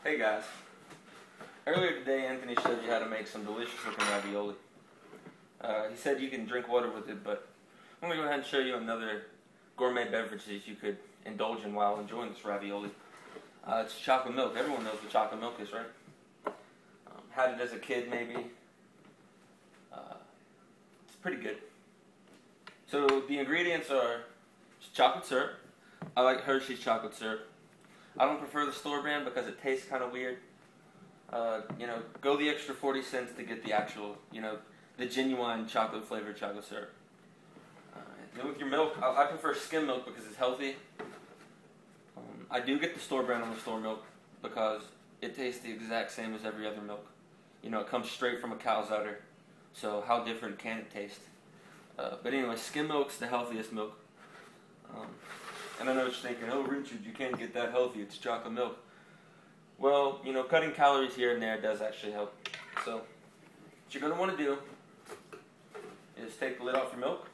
Hey guys, earlier today Anthony showed you how to make some delicious looking ravioli. He said you can drink water with it, but I'm going to go ahead and show you another gourmet beverage that you could indulge in while enjoying this ravioli. It's chocolate milk. Everyone knows what chocolate milk is, right? Had it as a kid maybe. It's pretty good. So the ingredients are chocolate syrup. I like Hershey's chocolate syrup. I don't prefer the store brand because it tastes kind of weird. Go the extra 40 cents to get the actual, the genuine chocolate flavored chocolate syrup. Then with your milk, I prefer skim milk because it's healthy. I do get the store brand on the store milk because it tastes the exact same as every other milk. It comes straight from a cow's udder. So how different can it taste? But anyway, skim milk's the healthiest milk. And I know what you're thinking, oh Richard, you can't get that healthy, it's chocolate milk. Well, cutting calories here and there does actually help. So, what you're going to want to do is take the lid off your milk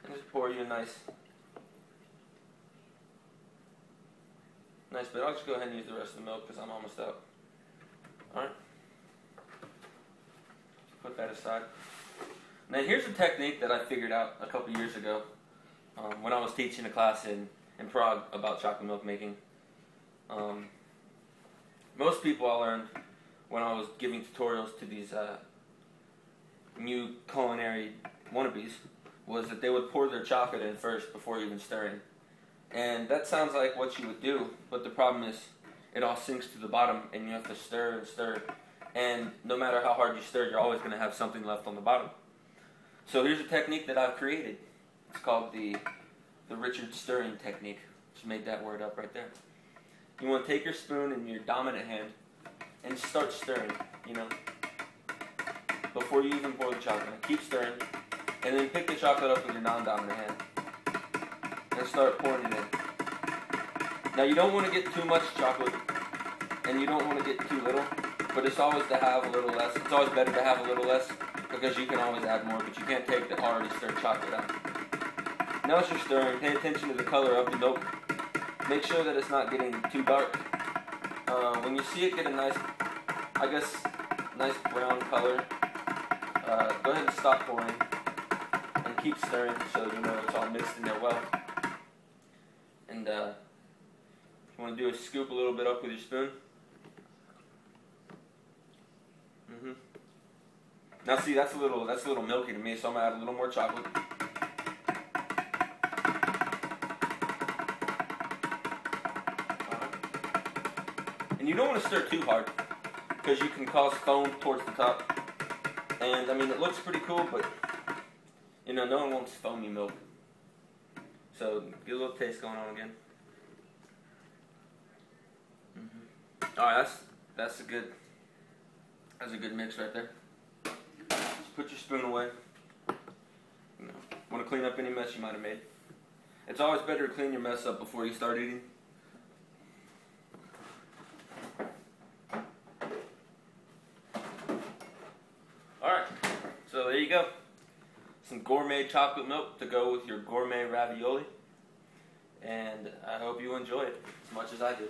and just pour you a nice bit. I'll just go ahead and use the rest of the milk because I'm almost out. Alright? Put that aside. Now here's a technique that I figured out a couple years ago. When I was teaching a class in Prague about chocolate milk making. Most people I learned when I was giving tutorials to these new culinary wannabes was that they would pour their chocolate in first before even stirring. And that sounds like what you would do, but the problem is it all sinks to the bottom and you have to stir and stir. And no matter how hard you stir, you're always going to have something left on the bottom. So here's a technique that I've created. It's called the Richard stirring technique. Just made that word up right there. You want to take your spoon in your dominant hand and start stirring, before you even pour the chocolate. Keep stirring, and then pick the chocolate up with your non-dominant hand and start pouring it in. Now you don't want to get too much chocolate, and you don't want to get too little, but it's always to have a little less. It's always better to have a little less because you can always add more, but you can't take the already stirred chocolate out. Now as you're stirring, pay attention to the color of the milk. Make sure that it's not getting too dark. When you see it get a nice brown color, go ahead and stop pouring and keep stirring so it's all mixed in there well. And if you want to do is scoop a little bit up with your spoon. Now see, that's a little milky to me, so I'm gonna add a little more chocolate. And you don't want to stir too hard because you can cause foam towards the top. And I mean, it looks pretty cool, but no one wants foamy milk. So get a little taste going on again. All right, that's a good mix right there. Just put your spoon away. Want to clean up any mess you might have made. It's always better to clean your mess up before you start eating. Alright, so there you go. Some gourmet chocolate milk to go with your gourmet ravioli. And I hope you enjoy it as much as I do.